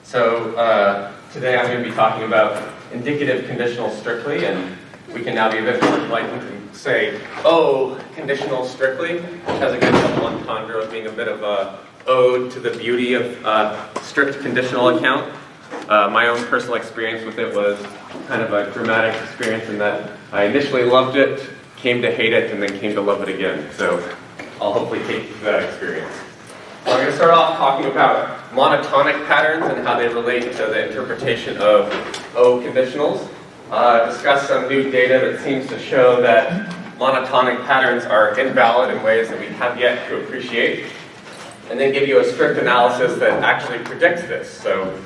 So today I'm going to be talking about indicative conditionals strictly, and we can now be a bit more enlightened and say, oh, conditionals strictly, which has a good double entendre of being a bit of a ode to the beauty of strict conditional account. My own personal experience with it was kind of a dramatic experience in that I initially loved it, came to hate it, and then came to love it again. So I'll hopefully take you through that experience. So I'm going to start off talking about monotonic patterns and how they relate to the interpretation of O conditionals. Discuss some new data that seems to show that monotonic patterns are invalid in ways that we have yet to appreciate. And then give you a strict analysis that actually predicts this. So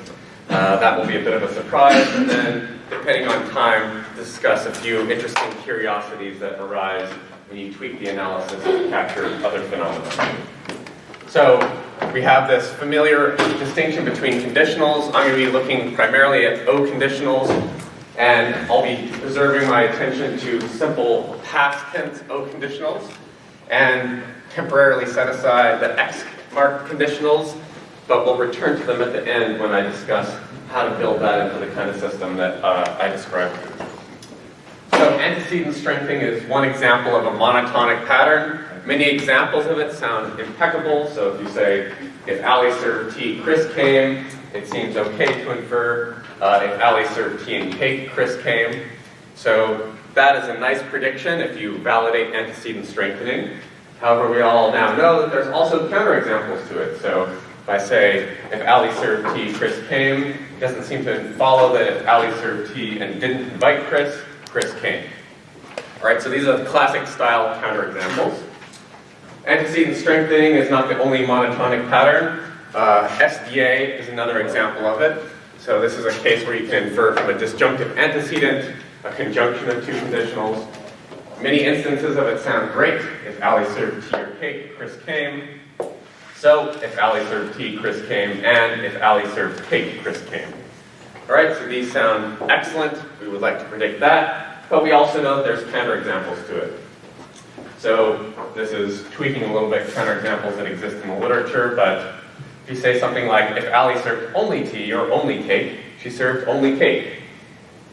that will be a bit of a surprise. And then, depending on time, discuss a few interesting curiosities that arise when you tweak the analysis to capture other phenomena. So we have this familiar distinction between conditionals. I'm going to be looking primarily at O conditionals, and I'll be reserving my attention to simple past tense O conditionals, and temporarily set aside the X marked conditionals, but we'll return to them at the end when I discuss how to build that into the kind of system that I described. So antecedent strengthening is one example of a monotonic pattern. Many examples of it sound impeccable. So if you say, if Ali served tea, Chris came, it seems okay to infer. If Ali served tea and cake, Chris came. So that is a nice prediction if you validate antecedent strengthening. However, we all now know that there's also counterexamples to it. So if I say, if Ali served tea, Chris came, it doesn't seem to follow that if Ali served tea and didn't invite Chris, Chris came. All right, so these are classic style counterexamples. Antecedent strengthening is not the only monotonic pattern. SDA is another example of it. So this is a case where you can infer from a disjunctive antecedent, a conjunction of two conditionals. Many instances of it sound great. If Ali served tea or cake, Chris came. So if Ali served tea, Chris came. And if Ali served cake, Chris came. All right, so these sound excellent. We would like to predict that. But we also know that there's counterexamples to it. So this is tweaking a little bit counterexamples that exist in the literature, but if you say something like, if Ali served only tea or only cake, she served only cake.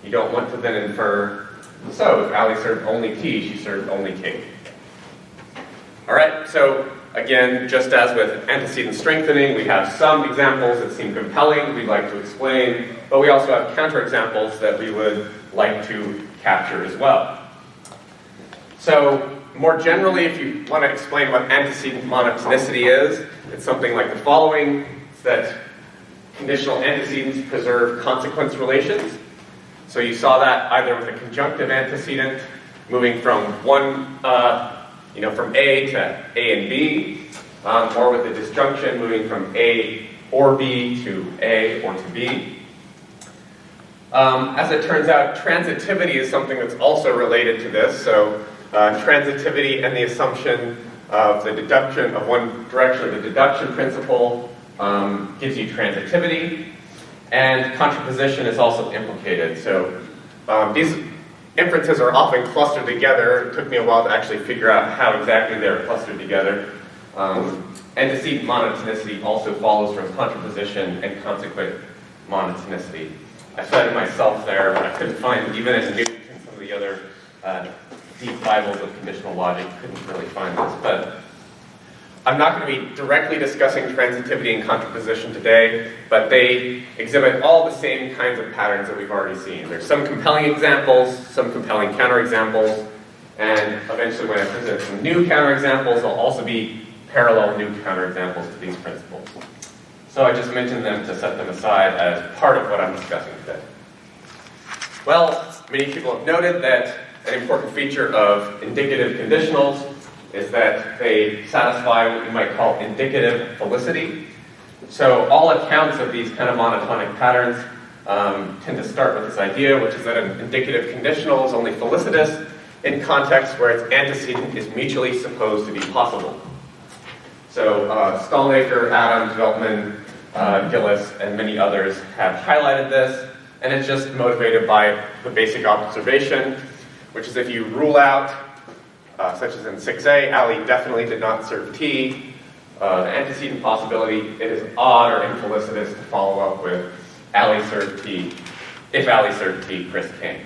You don't want to then infer, so if Ali served only tea, she served only cake. All right, so again, just as with antecedent strengthening, we have some examples that seem compelling, we'd like to explain, but we also have counterexamples that we would like to capture as well. So more generally, if you want to explain what antecedent monotonicity is, it's something like the following. It's that conditional antecedents preserve consequence relations. So you saw that either with a conjunctive antecedent, moving from from A to A and B, or with a disjunction, moving from A or B to A or to B. As it turns out, transitivity is something that's also related to this. So transitivity and the assumption of the deduction of one direction of the deduction principle gives you transitivity, and contraposition is also implicated. So these inferences are often clustered together. It took me a while to actually figure out how exactly they're clustered together. Antecedent monotonicity also follows from contraposition and consequent monotonicity. I cited myself there, but I couldn't find, even as Newton and some of the other deep Bibles of conditional logic, couldn't really find this. But I'm not going to be directly discussing transitivity and contraposition today, but they exhibit all the same kinds of patterns that we've already seen. There's some compelling examples, some compelling counterexamples, and eventually when I present some new counterexamples, there'll also be parallel new counterexamples to these principles. So I just mentioned them to set them aside as part of what I'm discussing today. Well, many people have noted that an important feature of indicative conditionals is that they satisfy what you might call indicative felicity. So all accounts of these kind of monotonic patterns tend to start with this idea, which is that an indicative conditional is only felicitous in contexts where its antecedent is mutually supposed to be possible. So Stallnaker, Adams, Veltman, Gillis, and many others have highlighted this, and it's just motivated by the basic observation, which is if you rule out such as in 6a, Ali definitely did not serve T. The antecedent possibility, it is odd or infelicitous to follow up with Ali served T. If Ali served T, Chris came.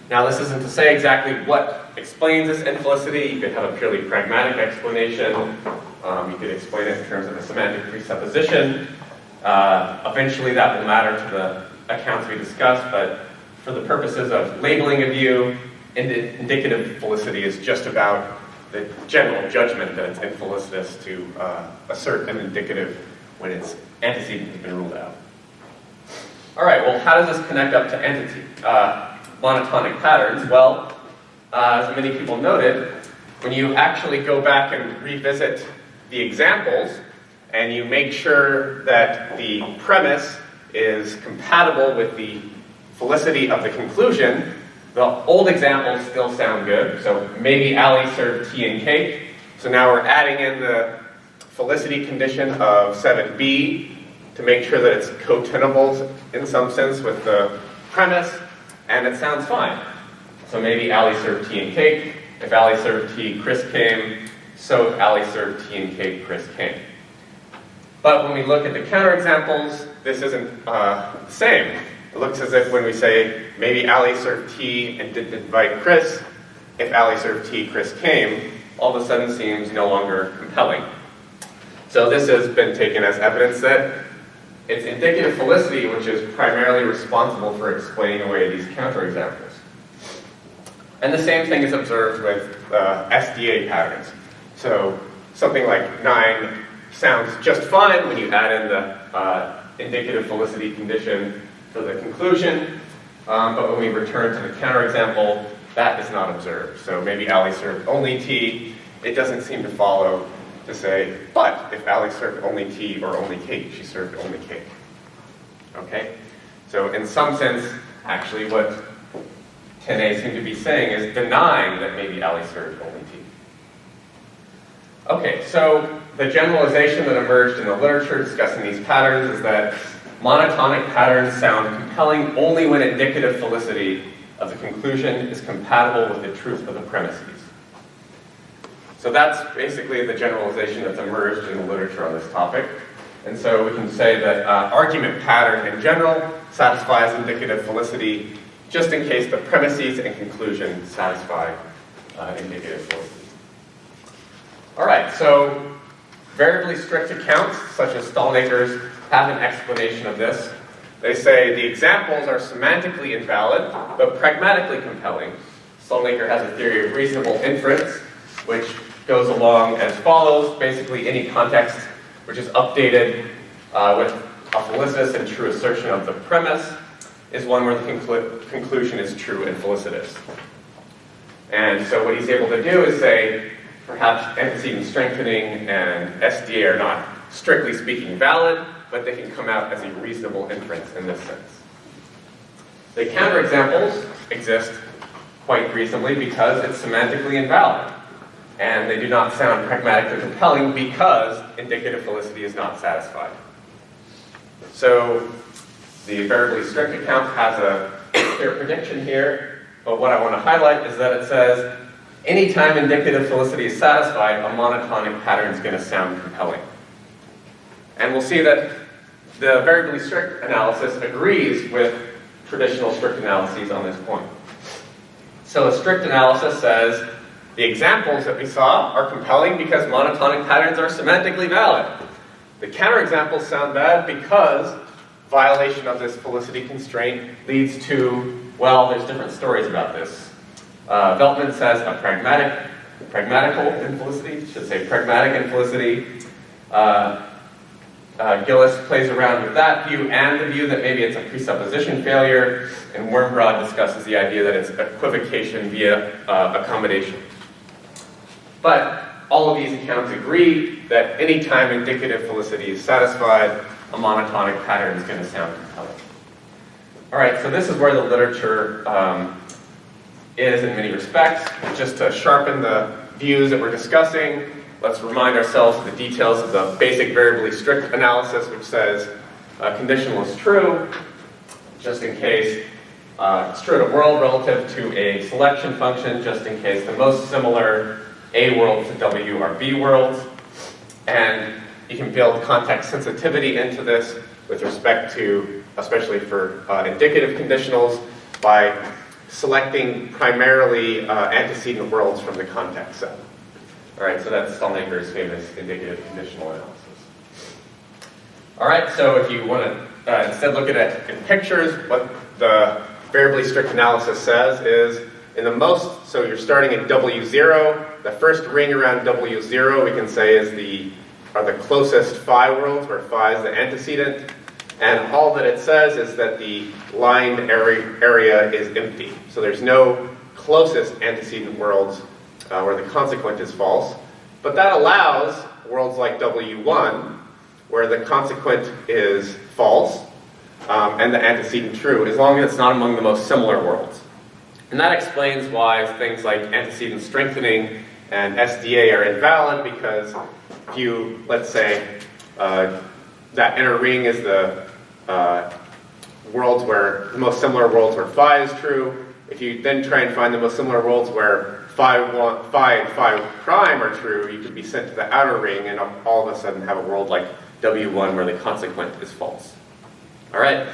Now this isn't to say exactly what explains this infelicity. You could have a purely pragmatic explanation. You could explain it in terms of a semantic presupposition. Eventually that will matter to the accounts we discussed, but for the purposes of labeling a view, indicative felicity is just about the general judgment that it's infelicitous to assert an indicative when its antecedent has been ruled out. All right, well, how does this connect up to entity? Monotonic patterns? Well, as many people noted, when you actually go back and revisit the examples and you make sure that the premise is compatible with the felicity of the conclusion, the old examples still sound good. So maybe Ali served tea and cake. So now we're adding in the felicity condition of 7b to make sure that it's cotenable in some sense with the premise, and it sounds fine. So maybe Ali served tea and cake. If Ali served tea, Chris came. So if Ali served tea and cake, Chris came. But when we look at the counterexamples, this isn't the same. It looks as if when we say, maybe Ali served tea and didn't invite Chris, if Ali served tea, Chris came, all of a sudden seems no longer compelling. So this has been taken as evidence that it's indicative felicity which is primarily responsible for explaining away these counterexamples. And the same thing is observed with SDA patterns. So something like 9 sounds just fine when you add in the indicative felicity condition for the conclusion, but when we return to the counterexample, that is not observed. So maybe Ali served only tea. It doesn't seem to follow to say, but if Ali served only tea or only cake, she served only cake. Okay? So in some sense, actually what 10a seemed to be saying is denying that maybe Ali served only tea. Okay, so the generalization that emerged in the literature discussing these patterns is that monotonic patterns sound compelling only when indicative felicity of the conclusion is compatible with the truth of the premises. So that's basically the generalization that's emerged in the literature on this topic. And so we can say that argument pattern in general satisfies indicative felicity just in case the premises and conclusion satisfy indicative felicity. All right, so variably-strict accounts, such as Stallnaker's, have an explanation of this. They say the examples are semantically invalid, but pragmatically compelling. Stallnaker has a theory of reasonable inference, which goes along as follows. Basically, any context which is updated with a felicitous and true assertion of the premise is one where the conclusion is true and felicitous. And so what he's able to do is say, perhaps antecedent strengthening and SDA are not, strictly speaking, valid, but they can come out as a reasonable inference in this sense. The counterexamples exist quite reasonably because it's semantically invalid. And they do not sound pragmatically compelling because indicative felicity is not satisfied. So the variably-strict account has a clear prediction here, but what I want to highlight is that it says, anytime indicative felicity is satisfied, a monotonic pattern is going to sound compelling. And we'll see that the variably-strict analysis agrees with traditional strict analyses on this point. So a strict analysis says, the examples that we saw are compelling because monotonic patterns are semantically valid. The counterexamples sound bad because violation of this felicity constraint leads to, well, there's different stories about this. Veltman says a pragmatical infelicity, should say pragmatic infelicity. Gillis plays around with that view and the view that maybe it's a presupposition failure, and Wormbrod discusses the idea that it's equivocation via accommodation. But all of these accounts agree that any time indicative felicity is satisfied, a monotonic pattern is going to sound compelling. All right, so this is where the literature is in many respects. Just to sharpen the views that we're discussing, let's remind ourselves of the details of the basic variably-strict analysis, which says conditional is true, just in case it's true at a world relative to a selection function, just in case the most similar A worlds to W are B worlds. And you can build context sensitivity into this with respect to, especially for indicative conditionals, by selecting primarily antecedent worlds from the context set. All right, so that's Stalnaker's famous indicative conditional analysis. All right, so if you want to instead look at it in pictures, what the variably-strict analysis says is, in the most, so you're starting at W0, the first ring around W0 we can say are the closest phi worlds, where phi is the antecedent, and all that it says is that the lined area is empty. So there's no closest antecedent worlds where the consequent is false, but that allows worlds like W1, where the consequent is false, and the antecedent true, as long as it's not among the most similar worlds. And that explains why things like antecedent strengthening and SDA are invalid, because if you, let's say, that inner ring is the worlds where the most similar worlds where phi is true. If you then try and find the most similar worlds where phi and phi prime are true, you could be sent to the outer ring and all of a sudden have a world like W1 where the consequent is false. All right,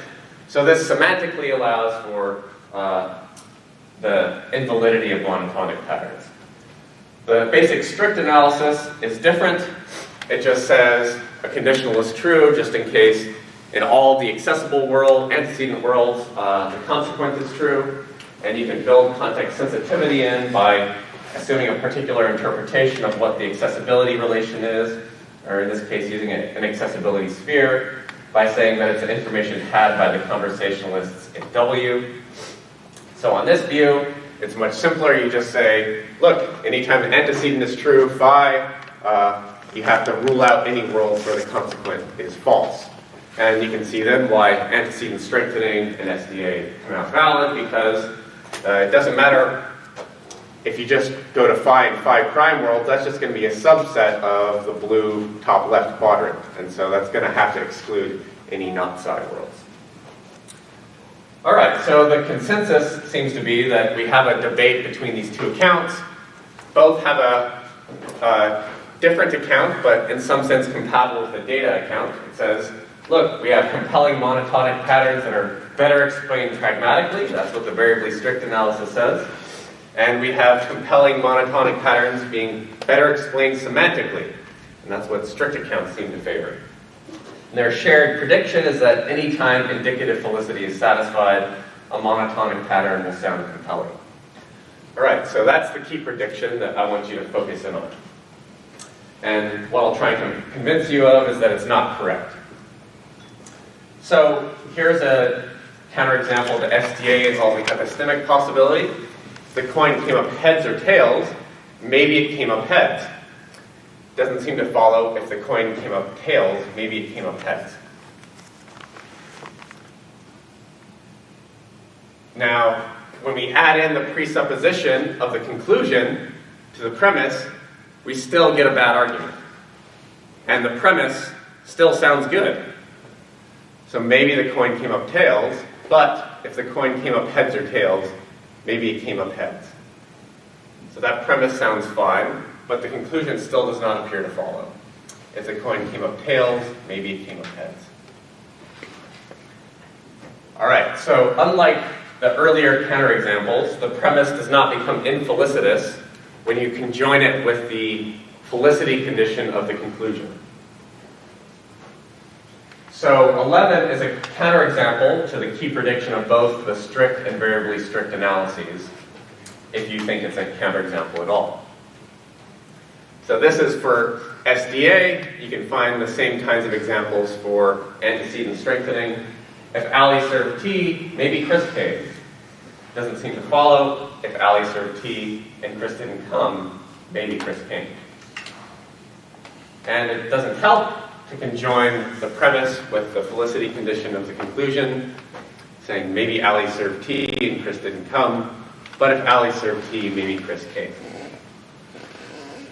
so this semantically allows for the invalidity of monotonic patterns. The basic strict analysis is different. It just says a conditional is true just in case in all the accessible antecedent worlds, the consequent is true. And you can build context sensitivity in by assuming a particular interpretation of what the accessibility relation is, or in this case using an accessibility sphere, by saying that it's an information had by the conversationalists in W. So on this view, it's much simpler. You just say, look, anytime the antecedent is true, phi, you have to rule out any world where the consequent is false. And you can see then why antecedent strengthening and SDA come out valid, because it doesn't matter if you just go to phi and phi prime worlds, that's just going to be a subset of the blue top left quadrant. And so that's going to have to exclude any not psi worlds. All right, so the consensus seems to be that we have a debate between these two accounts. Both have a different account, but in some sense compatible with the data account. It says, look, we have compelling monotonic patterns that are better explained pragmatically. That's what the variably-strict analysis says. And we have compelling monotonic patterns being better explained semantically. And that's what strict accounts seem to favor. And their shared prediction is that any time indicative felicity is satisfied, a monotonic pattern will sound compelling. All right, so that's the key prediction that I want you to focus in on. And what I'll try and convince you of is that it's not correct. So here's a counterexample to SDA involving epistemic possibility. If the coin came up heads or tails, maybe it came up heads. Doesn't seem to follow if the coin came up tails, maybe it came up heads. Now, when we add in the presupposition of the conclusion to the premise, we still get a bad argument. And the premise still sounds good. So maybe the coin came up tails, but if the coin came up heads or tails, maybe it came up heads. So that premise sounds fine, but the conclusion still does not appear to follow. If the coin came up tails, maybe it came up heads. All right, so unlike the earlier counterexamples, the premise does not become infelicitous when you conjoin it with the felicity condition of the conclusion. So 11 is a counterexample to the key prediction of both the strict and variably-strict analyses, if you think it's a counterexample at all. So this is for SDA. You can find the same kinds of examples for antecedent strengthening. If Ali served T, maybe Chris came. Doesn't seem to follow. If Ali served T and Chris didn't come, maybe Chris came. And it doesn't help to conjoin the premise with the felicity condition of the conclusion, saying maybe Ali served T and Chris didn't come, but if Ali served T, maybe Chris came.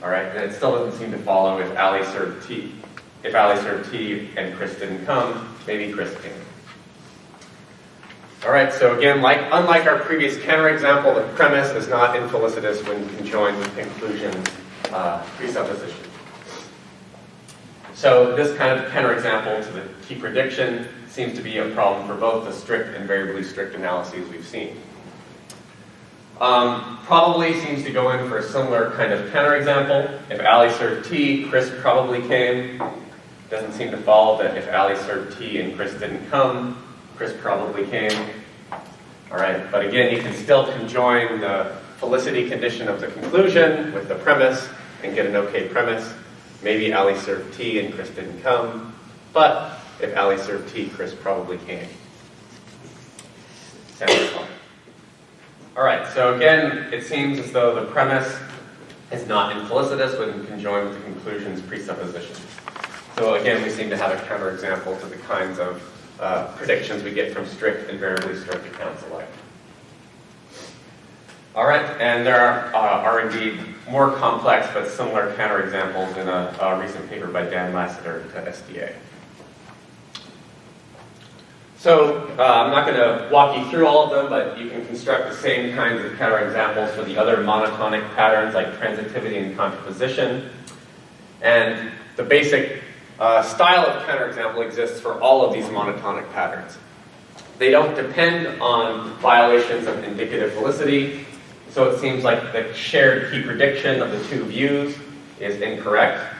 All right, and it still doesn't seem to follow if Ali served T. If Ali served T and Chris didn't come, maybe Chris came. All right, so again, unlike our previous counterexample, the premise is not infelicitous when conjoined with conclusion presupposition. So this kind of counterexample to the key prediction seems to be a problem for both the strict and variably strict analyses we've seen. Probably seems to go in for a similar kind of counterexample. If Ali served T, Chris probably came. Doesn't seem to follow that if Ali served T and Chris didn't come, Chris probably came. All right, but again, you can still conjoin the Felicity condition of the conclusion with the premise and get an okay premise. Maybe Ali served T and Chris didn't come, but if Ali served T, Chris probably came. Sounds fun. All right, so again, it seems as though the premise is not infelicitous when conjoined with the conclusion's presupposition. So again, we seem to have a counterexample to the kinds of predictions we get from strict and variably strict accounts alike. All right, and there are indeed more complex but similar counterexamples in a recent paper by Dan Lassiter to SDA. So I'm not going to walk you through all of them, but you can construct the same kinds of counterexamples for the other monotonic patterns like transitivity and contraposition. And the basic style of counterexample exists for all of these monotonic patterns. They don't depend on violations of indicative felicity, so it seems like the shared key prediction of the two views is incorrect.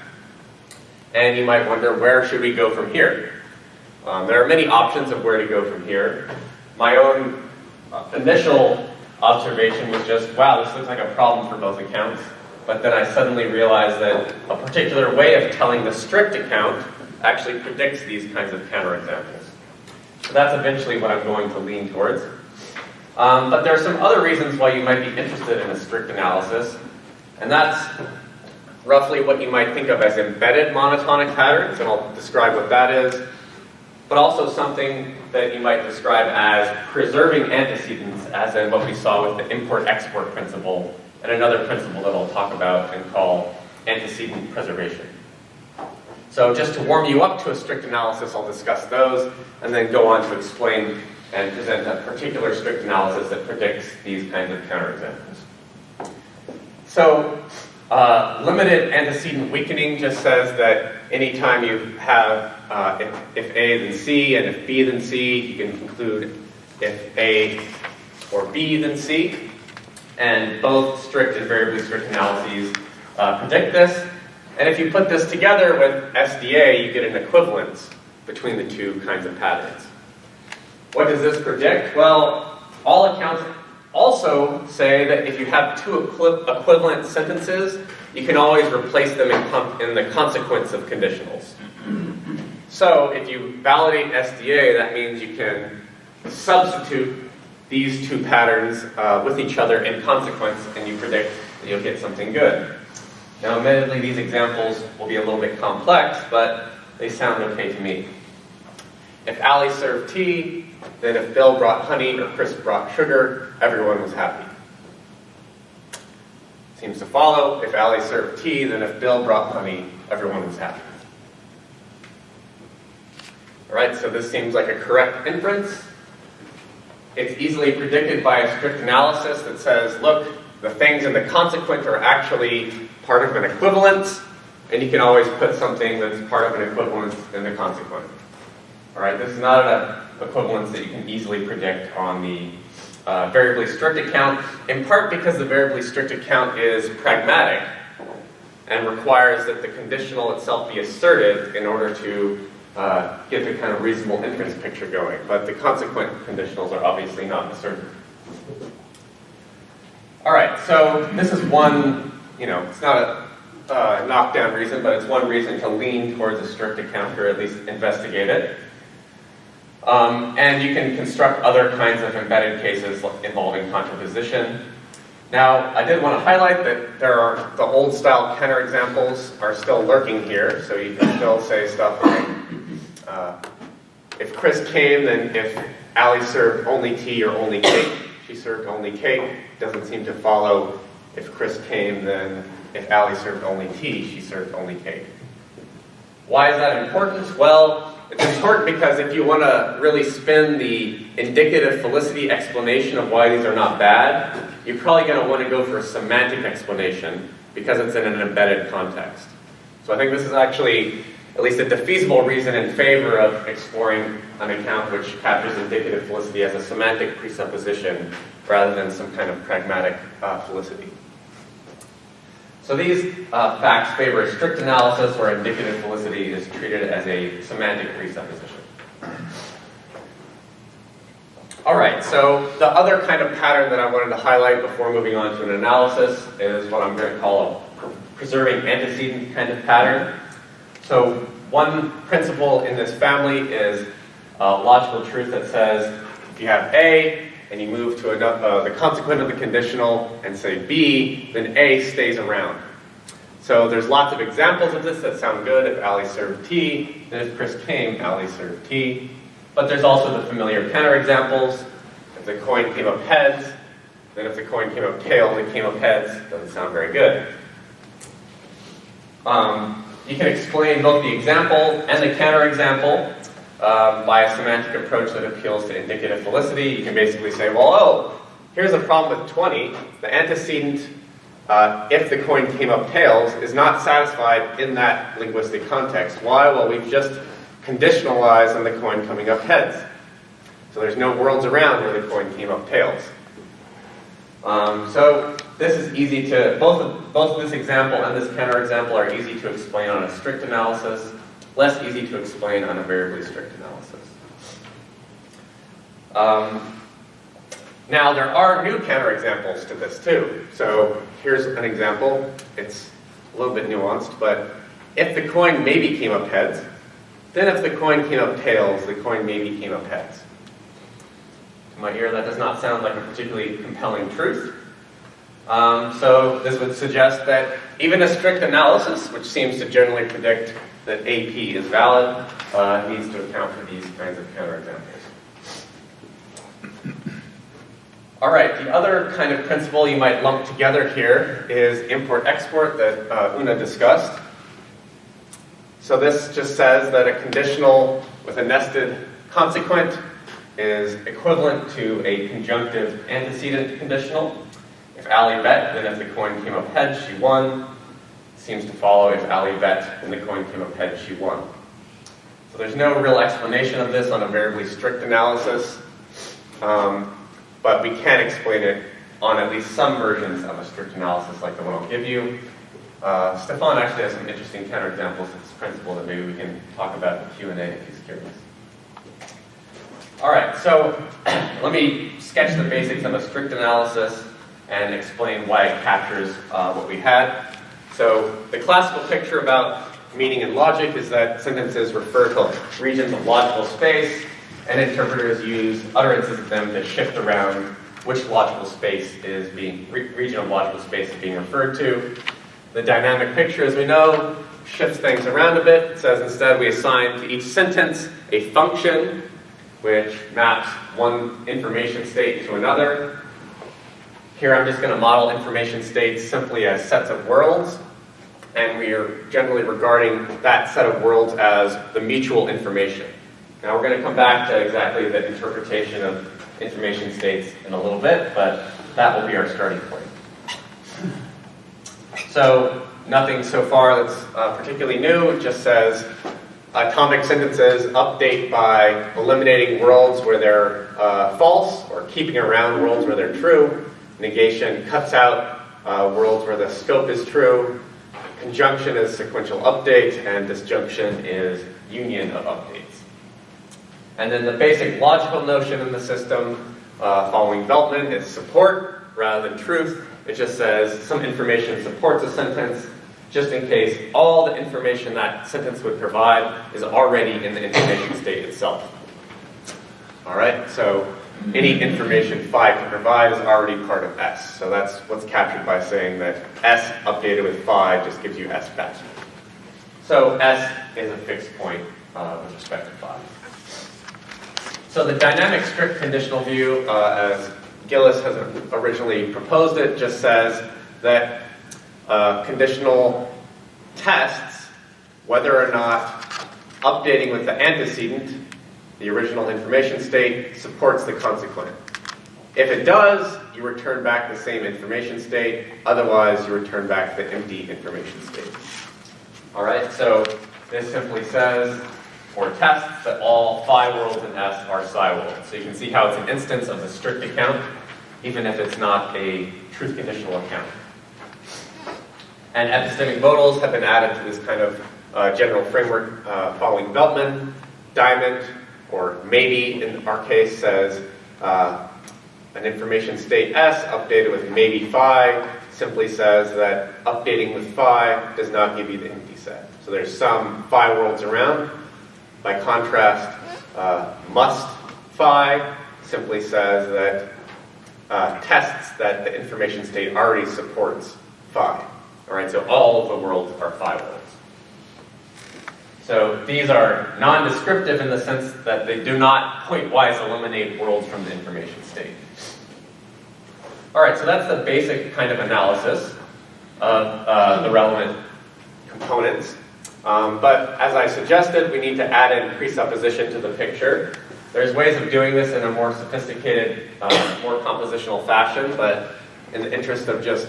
And you might wonder, where should we go from here? There are many options of where to go from here. My own initial observation was just, wow, this looks like a problem for both accounts. But then I suddenly realized that a particular way of telling the strict account actually predicts these kinds of counterexamples. So that's eventually what I'm going to lean towards. But there are some other reasons why you might be interested in a strict analysis, and that's roughly what you might think of as embedded monotonic patterns, and I'll describe what that is, but also something that you might describe as preserving antecedents, as in what we saw with the import-export principle, and another principle that I'll talk about and call antecedent preservation. So just to warm you up to a strict analysis, I'll discuss those, and then go on to explain and present a particular strict analysis that predicts these kinds of counterexamples. So limited antecedent weakening just says that anytime you have if A then C and if B then C, you can conclude if A or B then C. And both strict and variably strict analyses predict this. And if you put this together with SDA, you get an equivalence between the two kinds of patterns. What does this predict? Well, all accounts also say that if you have two equivalent sentences, you can always replace them in the consequence of conditionals. So if you validate SDA, that means you can substitute these two patterns with each other in consequence, and you predict that you'll get something good. Now, admittedly, these examples will be a little bit complex, but they sound okay to me. If Ali served tea, then if Bill brought honey or Chris brought sugar, everyone was happy. Seems to follow, if Ali served tea, then if Bill brought honey, everyone was happy. All right, so this seems like a correct inference. It's easily predicted by a strict analysis that says, look, the things in the consequent are actually part of an equivalence, and you can always put something that's part of an equivalence in the consequent. All right, this is not an equivalence that you can easily predict on the variably strict account, in part because the variably strict account is pragmatic and requires that the conditional itself be asserted in order to get the kind of reasonable inference picture going. But the consequent conditionals are obviously not asserted. All right, so this is one, it's not a knockdown reason, but it's one reason to lean towards a strict account, or at least investigate it. And you can construct other kinds of embedded cases involving contraposition. Now, I did want to highlight that the old style counterexamples are still lurking here, so you can still say stuff like, if Chris came, then if Ali served only tea or only cake, she served only cake. Doesn't seem to follow if Chris came, then if Ali served only tea, she served only cake. Why is that important? Well, it's important because if you want to really spin the indicative Felicity explanation of why these are not bad, you're probably going to want to go for a semantic explanation because it's in an embedded context. So I think this is actually at least a defeasible reason in favor of exploring an account which captures indicative Felicity as a semantic presupposition rather than some kind of pragmatic Felicity. So these facts favor a strict analysis where indicative Felicity is treated as a semantic presupposition. All right, so the other kind of pattern that I wanted to highlight before moving on to an analysis is what I'm going to call a preserving antecedent kind of pattern. So one principle in this family is logical truth that says if you have A and you move to the consequent of the conditional and say B, then A stays around. So there's lots of examples of this that sound good. If Ali served T, then if Chris came, Ali served T. But there's also the familiar counterexamples. If the coin came up heads, then if the coin came up tails, it came up heads. Doesn't sound very good. You can explain both the example and the counterexample by a semantic approach that appeals to indicative Felicity. You can basically say, well, here's a problem with 20. The antecedent, if the coin came up tails, is not satisfied in that linguistic context. Why? Well, we've just conditionalized on the coin coming up heads. So there's no worlds around where the coin came up tails. So this is easy to, both this example and this counterexample are easy to explain on a strict analysis, less easy to explain on a variably-strict analysis. Now there are new counterexamples to this too. So here's an example. It's a little bit nuanced, but if the coin maybe came up heads, then if the coin came up tails, the coin maybe came up heads. To my ear, that does not sound like a particularly compelling truth. So this would suggest that even a strict analysis, which seems to generally predict that AP is valid, needs to account for these kinds of counterexamples. All right, the other kind of principle you might lump together here is import-export that Una discussed. So this just says that a conditional with a nested consequent is equivalent to a conjunctive antecedent conditional. If Ali bet, then if the coin came up heads, she won. Seems to follow if Ali bet, then the coin came up heads, she won. So there's no real explanation of this on a variably-strict analysis, but we can explain it on at least some versions of a strict analysis like the one I'll give you. Stefan actually has some interesting counterexamples of this principle that maybe we can talk about in Q&A if he's curious. All right, so let me sketch the basics of a strict analysis and explain why it captures what we had. So the classical picture about meaning and logic is that sentences refer to regions of logical space, and interpreters use utterances of them to shift around which logical space is region of logical space is being referred to. The dynamic picture, as we know, shifts things around a bit. It says instead we assign to each sentence a function which maps one information state to another. Here I'm just going to model information states simply as sets of worlds, and we are generally regarding that set of worlds as the mutual information. Now we're going to come back to exactly the interpretation of information states in a little bit, but that will be our starting point. So nothing so far that's particularly new. It just says atomic sentences update by eliminating worlds where they're false or keeping around worlds where they're true. Negation cuts out worlds where the scope is true. Conjunction is sequential update, and disjunction is union of updates. And then the basic logical notion in the system following Veltman is support rather than truth. It just says some information supports a sentence just in case all the information that sentence would provide is already in the information state itself. All right, so any information phi can provide is already part of S. So that's what's captured by saying that S updated with phi just gives you S back. So S is a fixed point with respect to phi. So the dynamic strict conditional view, as Gillis has originally proposed it, just says that conditional tests whether or not updating with the antecedent, the original information state, supports the consequent. If it does, you return back the same information state. Otherwise, you return back the empty information state. All right, so this simply says, or tests, that all phi worlds in S are psi worlds. So you can see how it's an instance of the strict account, even if it's not a truth conditional account. And epistemic modals have been added to this kind of general framework following Veltman. Diamond, or maybe in our case, says an information state S updated with maybe phi simply says that updating with phi does not give you the empty set. So there's some phi worlds around. By contrast, must phi simply says that tests that the information state already supports phi. All right, so all of the worlds are phi worlds. So these are non-descriptive in the sense that they do not point-wise eliminate worlds from the information state. All right, so that's the basic kind of analysis of the relevant components. But as I suggested, we need to add in presupposition to the picture. There's ways of doing this in a more sophisticated, more compositional fashion, but in the interest of just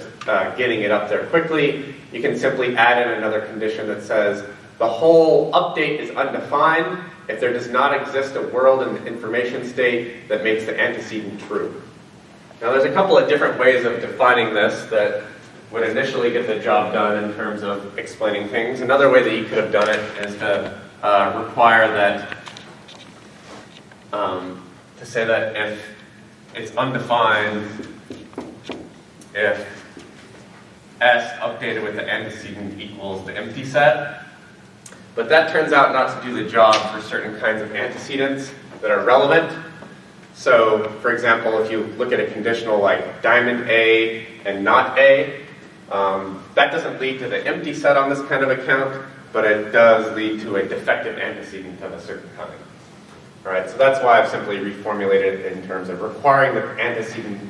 getting it up there quickly, you can simply add in another condition that says the whole update is undefined if there does not exist a world in the information state that makes the antecedent true. Now there's a couple of different ways of defining this that would initially get the job done in terms of explaining things. Another way that you could have done it is to require that, to say that if it's undefined, if S updated with the antecedent equals the empty set. But that turns out not to do the job for certain kinds of antecedents that are relevant. So, for example, if you look at a conditional like diamond A and not A, that doesn't lead to the empty set on this kind of account, but it does lead to a defective antecedent of a certain kind. All right, so that's why I've simply reformulated it in terms of requiring the antecedent,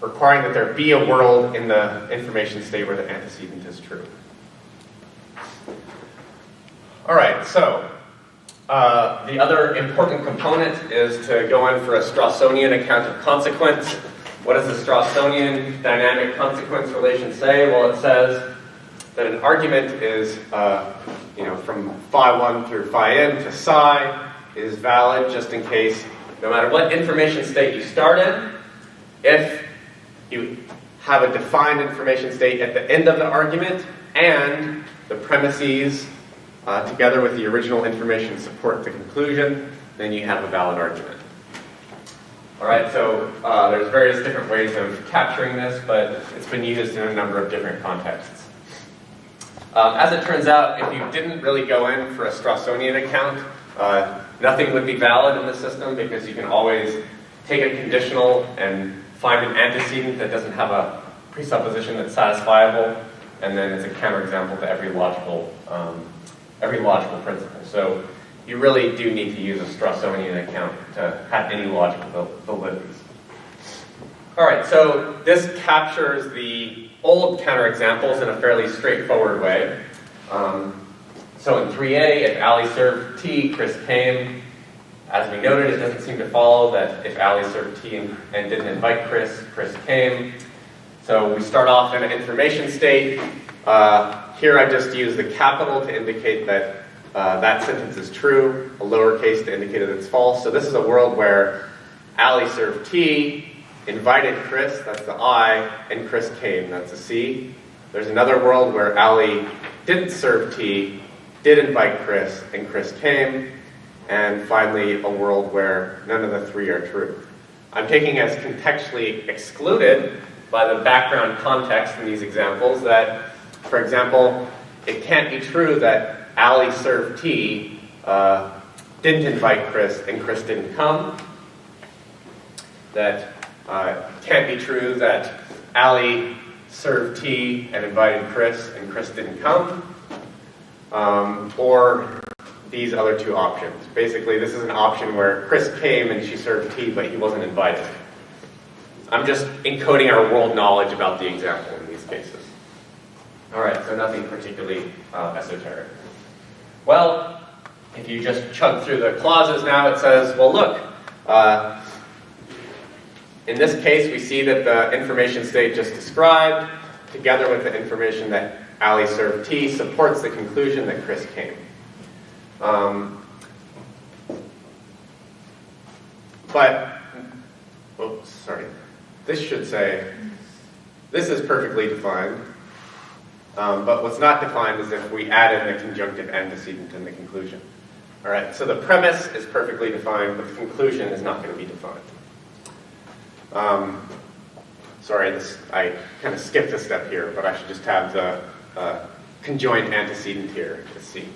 requiring that there be a world in the information state where the antecedent is true. All right, so the other important component is to go in for a Strawsonian account of consequence. What does the Strawsonian dynamic consequence relation say? Well, it says that an argument is, from phi 1 through phi n to psi is valid just in case, no matter what information state you start in, if you have a defined information state at the end of the argument and the premises together with the original information support the conclusion, then you have a valid argument. All right, so there's various different ways of capturing this, but it's been used in a number of different contexts. As it turns out, if you didn't really go in for a Strawsonian account, nothing would be valid in the system because you can always take a conditional and find an antecedent that doesn't have a presupposition that's satisfiable, and then it's a counterexample to every logical principle. So you really do need to use a Strawsonian account to have any logical validities. All right, so this captures the old counterexamples in a fairly straightforward way. So in 3a, if Ali served T, Chris came. As we noted, it doesn't seem to follow that if Ali served T and didn't invite Chris, Chris came. So we start off in an information state. Here I just use the capital to indicate that that sentence is true, a lowercase to indicate that it's false. So this is a world where Ali served T, invited Chris, that's the I, and Chris came, that's the C. There's another world where Ali didn't serve T, did invite Chris, and Chris came. And finally, a world where none of the three are true. I'm taking as contextually excluded by the background context in these examples that, for example, it can't be true that Ali served T, didn't invite Chris, and Chris didn't come. That can't be true that Ali served T and invited Chris, and Chris didn't come. Or these other two options. Basically, this is an option where Chris came and she served tea, but he wasn't invited. I'm just encoding our world knowledge about the example in these cases. All right, so nothing particularly esoteric. Well, if you just chug through the clauses now, it says, well, look, in this case, we see that the information state just described, together with the information that Ali served T, supports the conclusion that Chris came. Oops, sorry. This should say, this is perfectly defined, but what's not defined is if we add in the conjunctive antecedent in the conclusion. All right, so the premise is perfectly defined, but the conclusion is not going to be defined. Sorry, I kind of skipped a step here, but I should just have the conjoined antecedent here to see.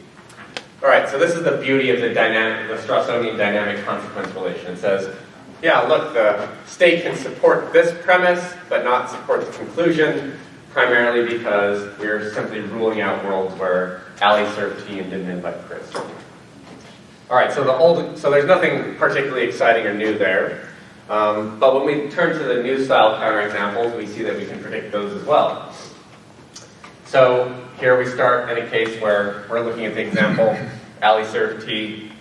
All right, so this is the beauty of the Straussonian dynamic consequence relation. It says, yeah, look, the state can support this premise, but not support the conclusion, primarily because we're simply ruling out worlds where Ali served T and didn't invite Chris. All right, so there's nothing particularly exciting or new there. But when we turn to the new style counterexamples, we see that we can predict those as well. So here we start in a case where we're looking at the example, Ali served T.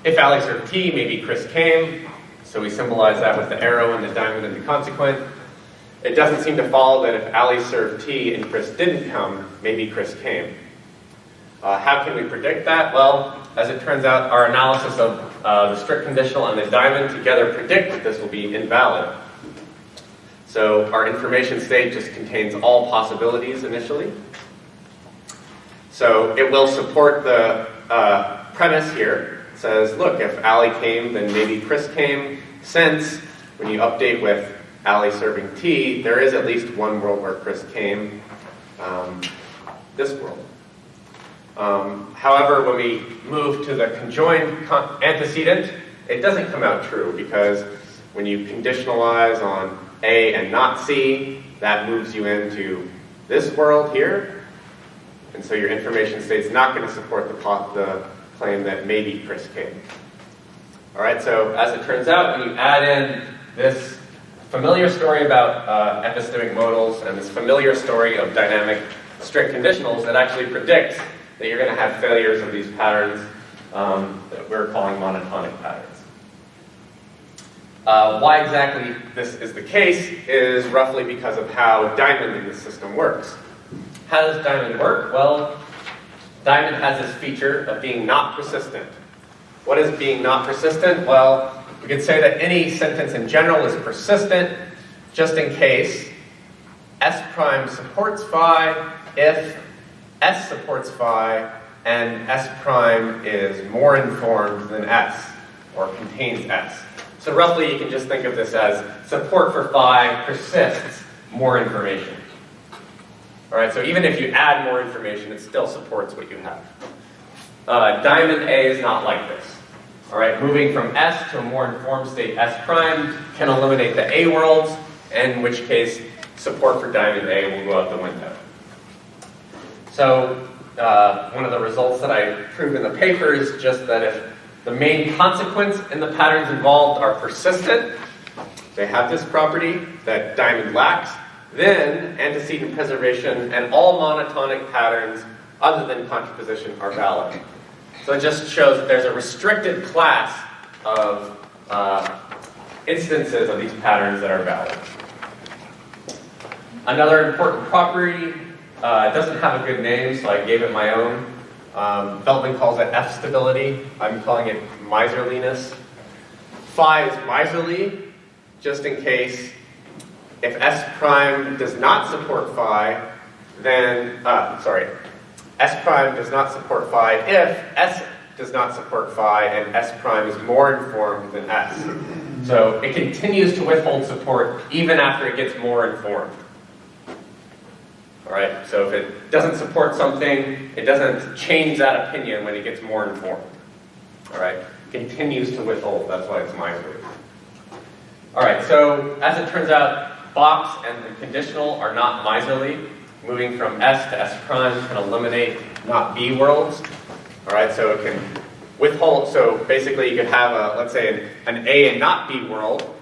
If Ali served T, maybe Chris came. So we symbolize that with the arrow and the diamond and the consequent. It doesn't seem to follow that if Ali served T and Chris didn't come, maybe Chris came. How can we predict that? Well, as it turns out, our analysis of the strict conditional and the diamond together predict that this will be invalid. So our information state just contains all possibilities initially. So it will support the premise here. It says, look, if Ali came, then maybe Chris came, since when you update with Ali serving T, there is at least one world where Chris came, this world. However, when we move to the conjoined antecedent, it doesn't come out true, because when you conditionalize on A and not C, that moves you into this world here, and so your information state is not going to support the claim that maybe Chris came. All right, so as it turns out, when you add in this familiar story about epistemic modals and this familiar story of dynamic strict conditionals, it actually predicts that you're going to have failures of these patterns that we're calling monotonic patterns. Why exactly this is the case is roughly because of how diamond in this system works. How does diamond work? Well, diamond has this feature of being not persistent. What is being not persistent? Well, we could say that any sentence in general is persistent, just in case S prime supports phi if S supports phi and S prime is more informed than S, or contains S. So roughly you can just think of this as support for phi persists more information. All right, so even if you add more information, it still supports what you have. Diamond A is not like this. All right, moving from S to a more informed state S prime can eliminate the A worlds, in which case support for diamond A will go out the window. So one of the results that I prove in the paper is just that if the main consequence in the patterns involved are persistent, they have this property that diamond lacks, then antecedent preservation and all monotonic patterns other than contraposition are valid. So it just shows that there's a restricted class of instances of these patterns that are valid. Another important property, it doesn't have a good name, so I gave it my own. Feldman calls it F-stability. I'm calling it miserliness. Phi is miserly, just in case if S prime does not support phi, then, S prime does not support phi if S does not support phi and S prime is more informed than S. So it continues to withhold support even after it gets more informed. All right, so if it doesn't support something, it doesn't change that opinion when it gets more informed. All right, continues to withhold, that's why it's miserly. All right, so as it turns out, box and the conditional are not miserly. Moving from S to S prime can eliminate not B worlds. All right, so it can withhold, so basically you could have, let's say, an A and not B world.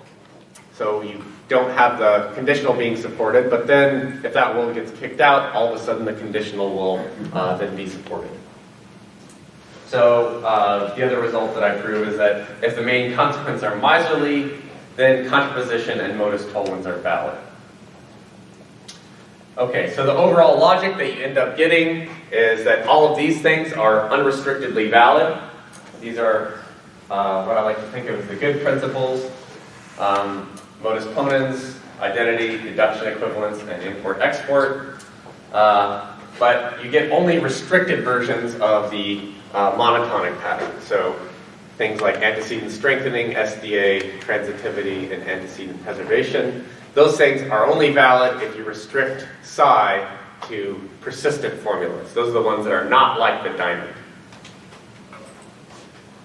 So you don't have the conditional being supported, but then if that world gets kicked out, all of a sudden the conditional will then be supported. So the other result that I prove is that if the main consequents are miserly, then contraposition and modus tollens are valid. Okay, so the overall logic that you end up getting is that all of these things are unrestrictedly valid. These are what I like to think of as the good principles. Modus ponens, identity, deduction equivalence, and import-export. But you get only restricted versions of the monotonic pattern. So things like antecedent strengthening, SDA, transitivity, and antecedent preservation. Those things are only valid if you restrict psi to persistent formulas. Those are the ones that are not like the diamond.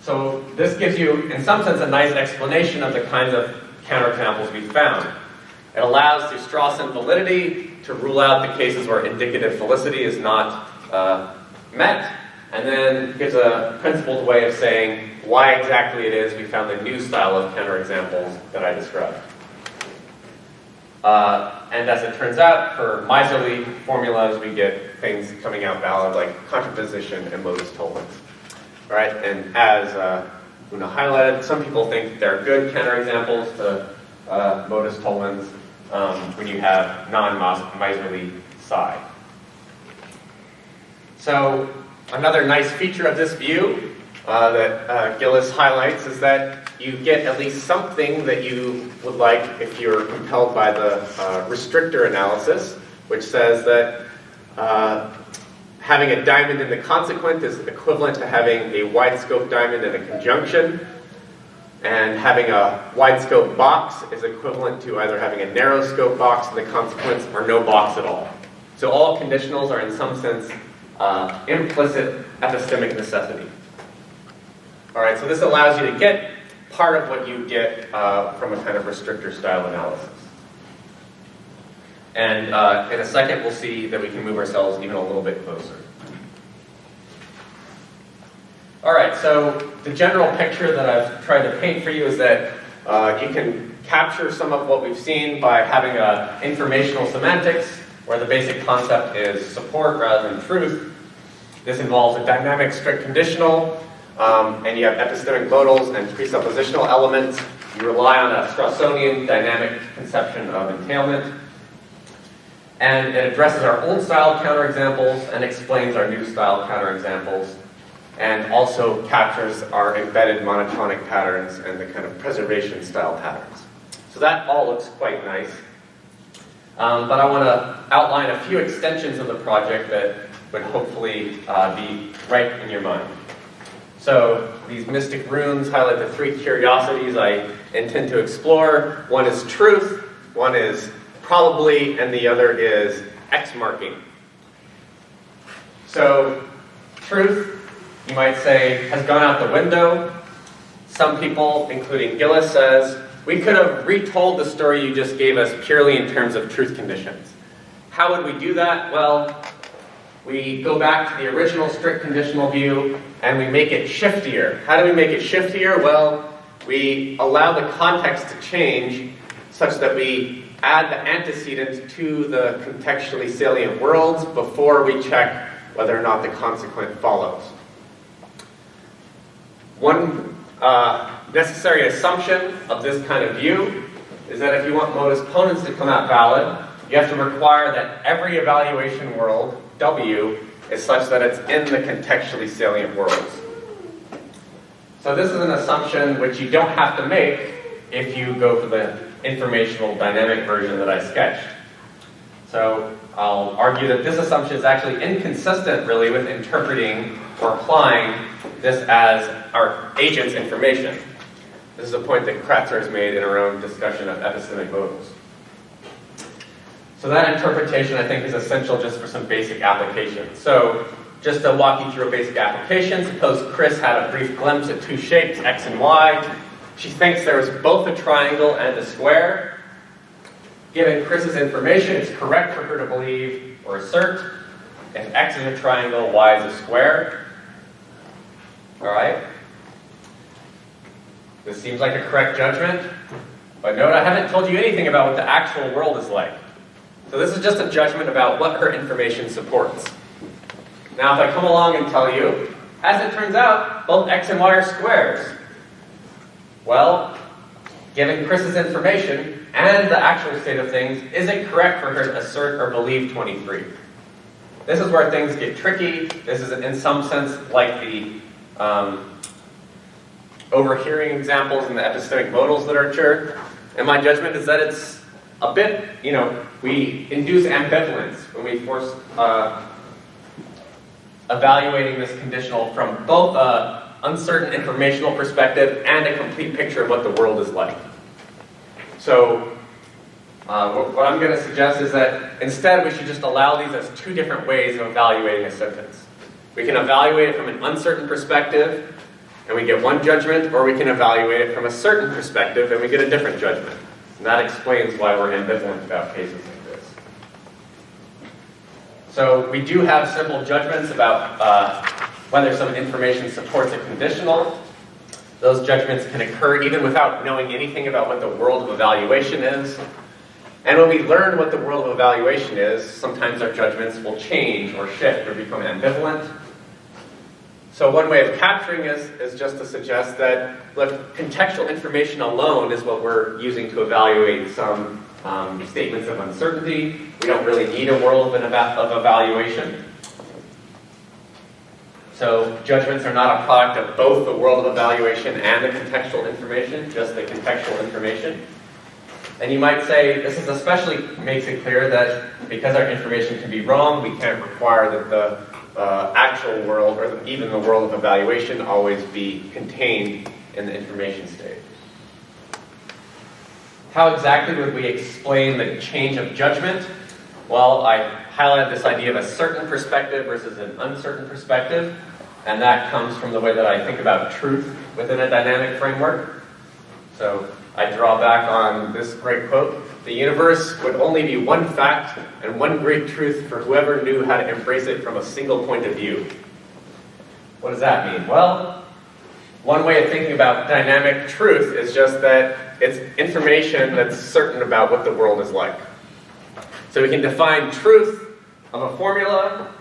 So this gives you, in some sense, a nice explanation of the kinds of counterexamples we found. It allows through Strawson validity to rule out the cases where indicative felicity is not met, and then gives a principled way of saying why exactly it is we found the new style of counterexamples that I described. And as it turns out, for miserly formulas, we get things coming out valid like contraposition and modus tollens. All right, and as Una highlighted, some people think they're good counterexamples to modus tollens when you have non-miserly psi. So another nice feature of this view that Gillis highlights is that you get at least something that you would like if you're compelled by the restrictor analysis, which says that having a diamond in the consequent is equivalent to having a wide scope diamond in a conjunction, and having a wide scope box is equivalent to either having a narrow scope box in the consequence or no box at all. So all conditionals are in some sense implicit epistemic necessity. All right, so this allows you to get part of what you get from a kind of restrictor style analysis. And in a second, we'll see that we can move ourselves even a little bit closer. All right, so the general picture that I've tried to paint for you is that you can capture some of what we've seen by having informational semantics, where the basic concept is support rather than truth. This involves a dynamic strict conditional, and you have epistemic modals and presuppositional elements. You rely on a Strawsonian dynamic conception of entailment. And it addresses our old style counterexamples and explains our new style counterexamples, and also captures our embedded monotonic patterns and the kind of preservation style patterns. So that all looks quite nice. But I want to outline a few extensions of the project that would hopefully be right in your mind. So these mystic runes highlight the three curiosities I intend to explore. One is truth, one is probably, and the other is X marking. So truth, you might say, has gone out the window. Some people, including Gillis, says, we could have retold the story you just gave us purely in terms of truth conditions. How would we do that? Well, we go back to the original strict conditional view and we make it shiftier. How do we make it shiftier? Well, we allow the context to change such that we add the antecedent to the contextually salient worlds before we check whether or not the consequent follows. One necessary assumption of this kind of view is that if you want modus ponens to come out valid, you have to require that every evaluation world, W, is such that it's in the contextually salient worlds. So this is an assumption which you don't have to make if you go for the informational dynamic version that I sketched. So I'll argue that this assumption is actually inconsistent, really, with interpreting or applying this as our agent's information. This is a point that Kratzer has made in her own discussion of epistemic modals. So that interpretation, I think, is essential just for some basic applications. So just to walk you through a basic application, suppose Chris had a brief glimpse at two shapes, X and Y. She thinks there is both a triangle and a square. Given Chris's information, it's correct for her to believe or assert if X is a triangle, Y is a square. All right? This seems like a correct judgment, but note I haven't told you anything about what the actual world is like. So this is just a judgment about what her information supports. Now if I come along and tell you As it turns out, both x and y are squares. Well, given Chris's information and the actual state of things, is it correct for her to assert or believe 23? This is where things get tricky. This is, in some sense, like the overhearing examples in the epistemic modals literature. And my judgment is that it's a bit, we induce ambivalence when we force evaluating this conditional from both an uncertain informational perspective and a complete picture of what the world is like. So what I'm going to suggest is that instead we should just allow these as two different ways of evaluating a sentence. We can evaluate it from an uncertain perspective and we get one judgment, or we can evaluate it from a certain perspective and we get a different judgment. And that explains why we're ambivalent about cases like this. So we do have simple judgments about whether some information supports a conditional. Those judgments can occur even without knowing anything about what the world of evaluation is. And when we learn what the world of evaluation is, sometimes our judgments will change or shift or become ambivalent. So one way of capturing this is just to suggest that, look, contextual information alone is what we're using to evaluate some statements of uncertainty. We don't really need a world of evaluation. So judgments are not a product of both the world of evaluation and the contextual information, just the contextual information. And you might say, this is especially makes it clear that because our information can be wrong, we can't require that the actual world, or even the world of evaluation, always be contained in the information state. How exactly would we explain the change of judgment? Well, I highlighted this idea of a certain perspective versus an uncertain perspective, and that comes from the way that I think about truth within a dynamic framework. So I draw back on this great quote: "The universe would only be one fact and one great truth for whoever knew how to embrace it from a single point of view." What does that mean? Well, one way of thinking about dynamic truth is just that it's information that's certain about what the world is like. So we can define truth of a formula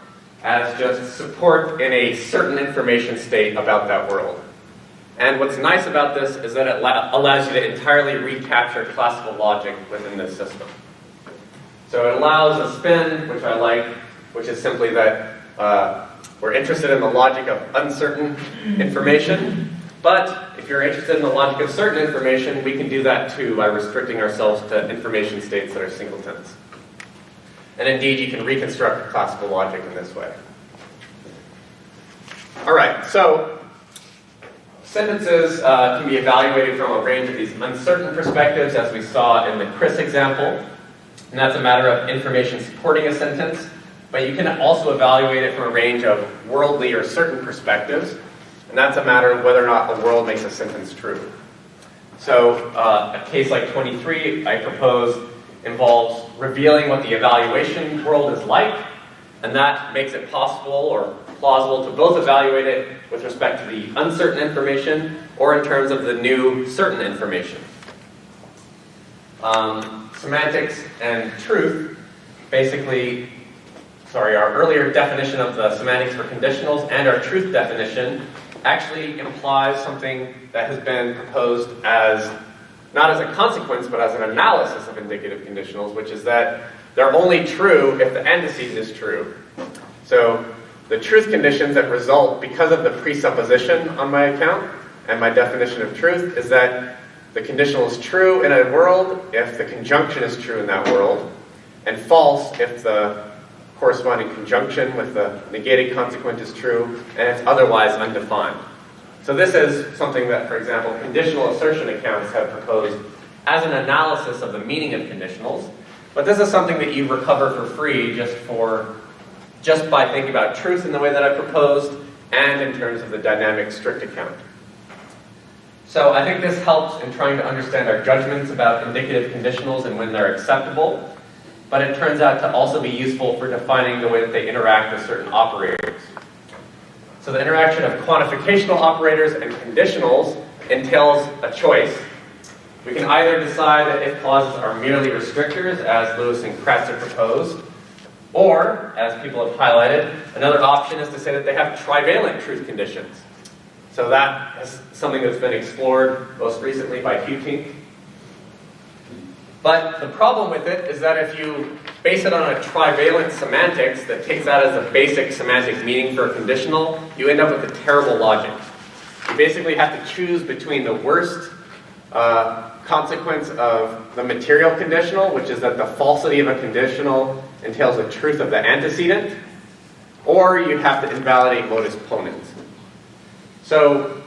as just support in a certain information state about that world. And what's nice about this is that it allows you to entirely recapture classical logic within this system. So it allows a spin, which I like, which is simply that we're interested in the logic of uncertain information, but if you're interested in the logic of certain information, we can do that too by restricting ourselves to information states that are singletons. And indeed, you can reconstruct classical logic in this way. All right, so sentences can be evaluated from a range of these uncertain perspectives, as we saw in the Chris example. And that's a matter of information supporting a sentence. But you can also evaluate it from a range of worldly or certain perspectives. And that's a matter of whether or not the world makes a sentence true. So a case like 23, I propose, involves revealing what the evaluation world is like. And that makes it possible or plausible to both evaluate it with respect to the uncertain information or in terms of the new certain information. Semantics and truth, basically, our earlier definition of the semantics for conditionals and our truth definition actually implies something that has been proposed as, not as a consequence, but as an analysis of indicative conditionals, which is that they're only true if the antecedent is true. So the truth conditions that result because of the presupposition on my account and my definition of truth is that the conditional is true in a world if the conjunction is true in that world, and false if the corresponding conjunction with the negated consequent is true, and it's otherwise undefined. So this is something that, for example, conditional assertion accounts have proposed as an analysis of the meaning of conditionals, but this is something that you recover for free just by thinking about truth in the way that I proposed, and in terms of the dynamic strict account. So I think this helps in trying to understand our judgments about indicative conditionals and when they're acceptable, but it turns out to also be useful for defining the way that they interact with certain operators. So the interaction of quantificational operators and conditionals entails a choice. We can either decide that if clauses are merely restrictors, as Lewis and Kratzer proposed, Or, as people have highlighted, another option is to say that they have trivalent truth conditions. So that is something that's been explored most recently by Q-Team. But the problem with it is that if you base it on a trivalent semantics that takes that as a basic semantic meaning for a conditional, you end up with a terrible logic. You basically have to choose between the worst consequence of the material conditional, which is that the falsity of a conditional entails the truth of the antecedent, or you have to invalidate modus ponens. So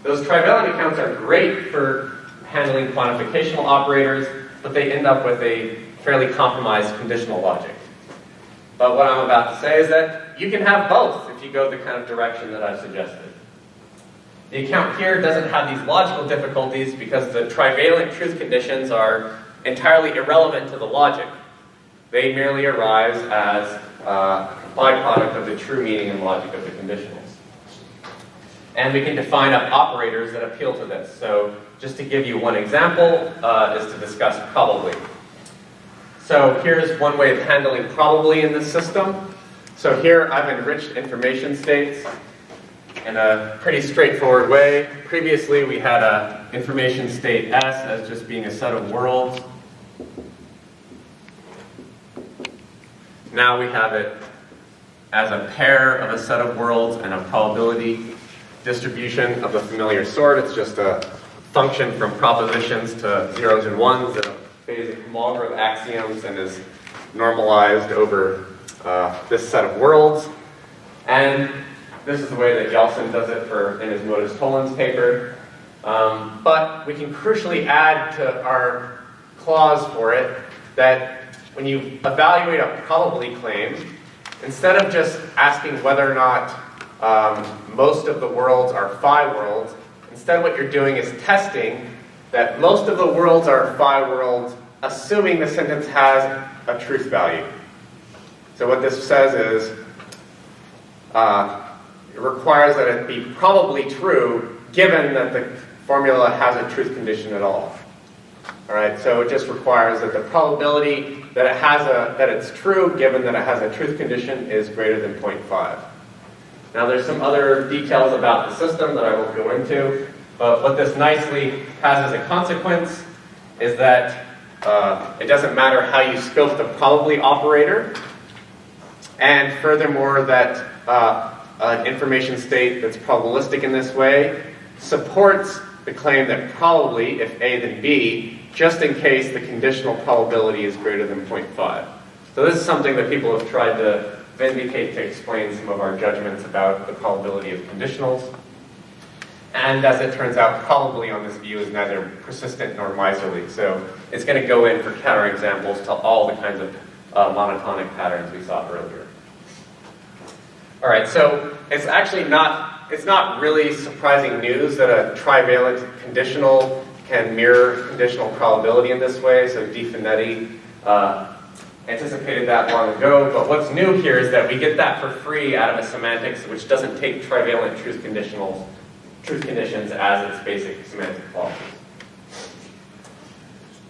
those trivalent accounts are great for handling quantificational operators, but they end up with a fairly compromised conditional logic. But what I'm about to say is that you can have both if you go the kind of direction that I've suggested. The account here doesn't have these logical difficulties because the trivalent truth conditions are entirely irrelevant to the logic. They merely arise as a byproduct of the true meaning and logic of the conditionals. And we can define up operators that appeal to this. So just to give you one example is to discuss probably. So here's one way of handling probably in this system. So here I've enriched information states in a pretty straightforward way. Previously we had a information state S as just being a set of worlds. Now we have it as a pair of a set of worlds and a probability distribution of the familiar sort. It's just a function from propositions to zeros and ones that obeys a Kolmogorov axioms and is normalized over this set of worlds. And this is the way that Yeltsin does it in his modus tollens paper. But we can crucially add to our clause for it that when you evaluate a probably claim, instead of just asking whether or not most of the worlds are phi worlds, instead what you're doing is testing that most of the worlds are phi worlds, assuming the sentence has a truth value. So what this says is, it requires that it be probably true, given that the formula has a truth condition at all. All right, so it just requires that the probability that it's true, given that it has a truth condition, is greater than 0.5. Now there's some other details about the system that I won't go into, but what this nicely has as a consequence is that it doesn't matter how you scope the probably operator, and furthermore that an information state that's probabilistic in this way supports the claim that probably, if A then B, just in case the conditional probability is greater than 0.5. So this is something that people have tried to vindicate to explain some of our judgments about the probability of conditionals. And as it turns out, probably on this view is neither persistent nor miserly. So it's going to go in for counterexamples to all the kinds of monotonic patterns we saw earlier. All right, so it's not really surprising news that a trivalent conditional can mirror conditional probability in this way. So Di Finetti anticipated that long ago. But what's new here is that we get that for free out of a semantics which doesn't take trivalent truth conditions as its basic semantic clauses.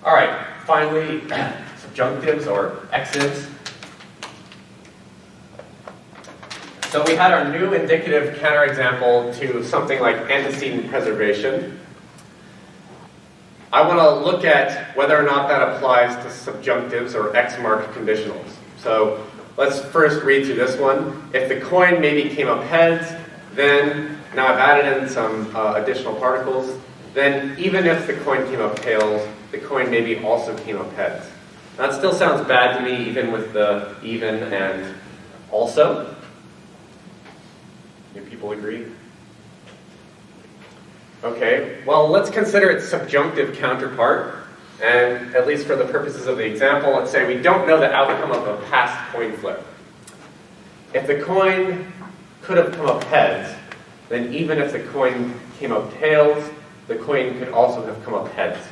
All right, finally, subjunctives or exivs. So we had our new indicative counterexample to something like antecedent preservation. I want to look at whether or not that applies to subjunctives or X-marked conditionals. So let's first read through this one. If the coin maybe came up heads, then, now I've added in some additional particles, then even if the coin came up tails, the coin maybe also came up heads. That still sounds bad to me, even with the even and also. Do people agree? Okay, well, let's consider its subjunctive counterpart. And at least for the purposes of the example, let's say we don't know the outcome of a past coin flip. If the coin could have come up heads, then even if the coin came up tails, the coin could also have come up heads.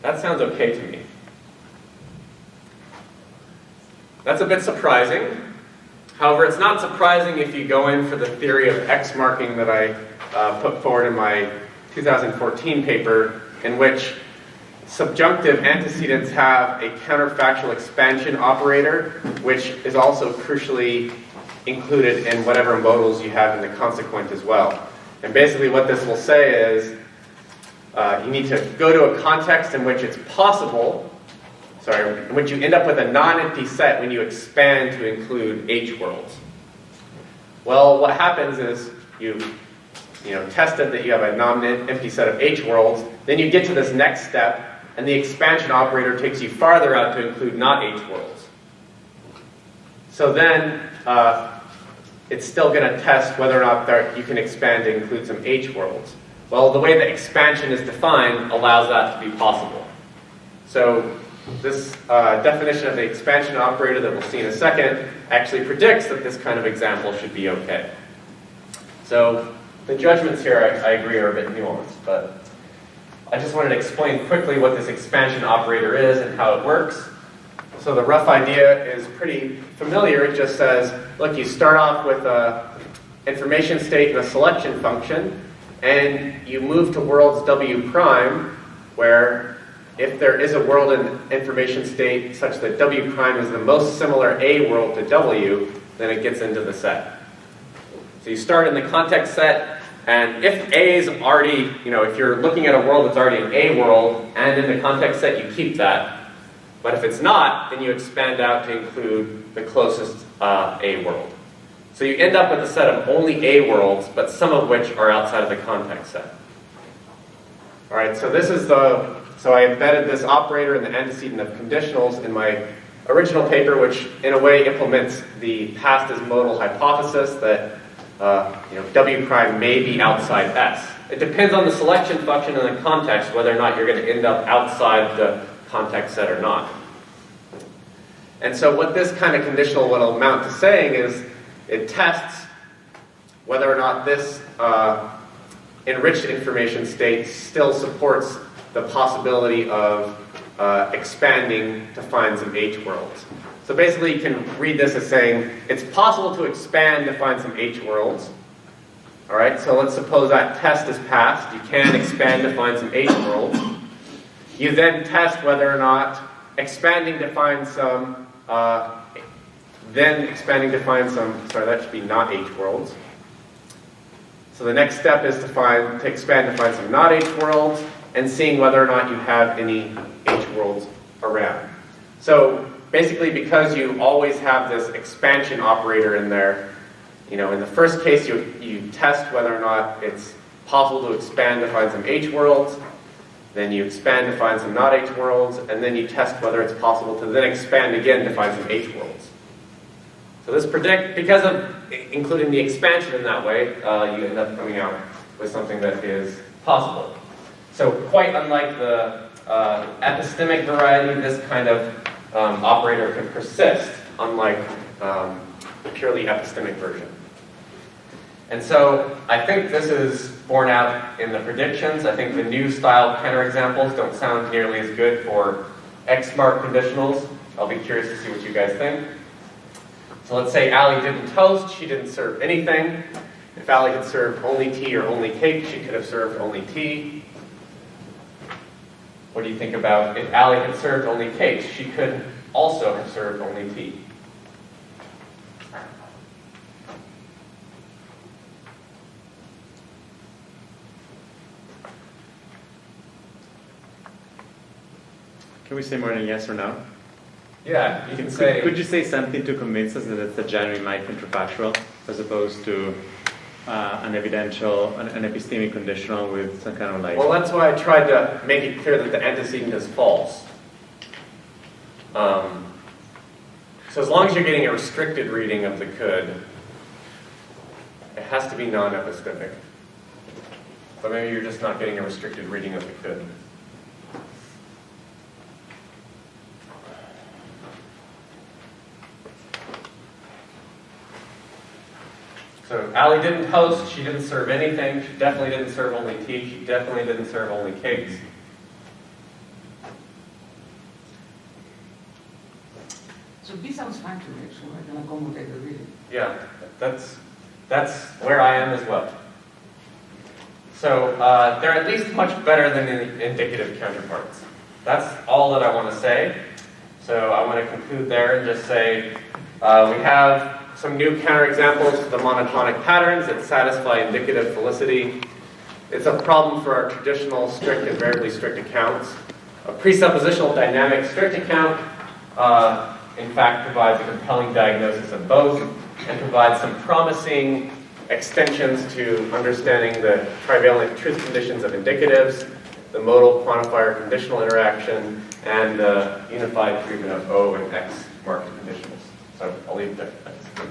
That sounds okay to me. That's a bit surprising. However, it's not surprising if you go in for the theory of X marking that I put forward in my 2014 paper, in which subjunctive antecedents have a counterfactual expansion operator, which is also crucially included in whatever modals you have in the consequent as well. And basically what this will say is you need to go to a context in which it's possible, in which you end up with a non-empty set when you expand to include H worlds. Well, what happens is you tested that you have a non-empty set of H worlds, then you get to this next step, and the expansion operator takes you farther out to include not H worlds. So then it's still going to test whether or not you can expand to include some H worlds. Well, the way the expansion is defined allows that to be possible. So this definition of the expansion operator that we'll see in a second actually predicts that this kind of example should be okay. So the judgments here, I agree, are a bit nuanced, but I just wanted to explain quickly what this expansion operator is and how it works. So the rough idea is pretty familiar. It just says, look, you start off with an information state and a selection function, and you move to worlds W prime, where if there is a world in information state such that W prime is the most similar A world to W, then it gets into the set. So you start in the context set, and if A is already, if you're looking at a world that's already an A world, and in the context set you keep that. But if it's not, then you expand out to include the closest A world. So you end up with a set of only A worlds, but some of which are outside of the context set. All right, so so I embedded this operator in the antecedent of conditionals in my original paper, which in a way implements the past as modal hypothesis that W prime may be outside S. It depends on the selection function and the context whether or not you're going to end up outside the context set or not. And so what this kind of conditional will amount to saying is it tests whether or not this enriched information state still supports the possibility of expanding to find some H worlds. So basically you can read this as saying it's possible to expand to find some H worlds. All right, so let's suppose that test is passed. You can expand to find some H worlds. You then test whether or not expanding to find some, sorry, that should be not H worlds. So the next step is to expand to find some not H worlds, and seeing whether or not you have any H worlds around. So basically, because you always have this expansion operator in there, in the first case you test whether or not it's possible to expand to find some H worlds, then you expand to find some not H worlds, and then you test whether it's possible to then expand again to find some H worlds. So this because of including the expansion in that way, you end up coming out with something that is possible. So quite unlike the epistemic variety, this kind of operator can persist, unlike the purely epistemic version. And so I think this is borne out in the predictions. I think the new style counterexamples don't sound nearly as good for X-mark conditionals. I'll be curious to see what you guys think. So let's say Allie didn't toast, she didn't serve anything. If Allie had served only tea or only cake, she could have served only tea. What do you think about if Allie had served only cakes? She could also have served only tea. Can we say more than yes or no? Yeah, you can say... Could you say something to convince us that it's a genuine counterfactual as opposed to an evidential, an epistemic conditional with some kind of Well, that's why I tried to make it clear that the antecedent is false. So as long as you're getting a restricted reading of the could, it has to be non-epistemic. But maybe you're just not getting a restricted reading of the could. So Allie didn't host, she didn't serve anything, she definitely didn't serve only tea, she definitely didn't serve only cakes. So B sounds fine to me, so I can accommodate the reading. Yeah, that's where I am as well. So they're at least much better than the indicative counterparts. that's all that I want to say. So I want to conclude there and just say we have some new counterexamples to the monotonic patterns that satisfy indicative Felicity. It's a problem for our traditional strict and variably strict accounts. A presuppositional dynamic strict account, in fact, provides a compelling diagnosis of both and provides some promising extensions to understanding the trivalent truth conditions of indicatives, the modal quantifier conditional interaction, and the unified treatment of O and X marked conditionals. So I'll leave it there. Thanks.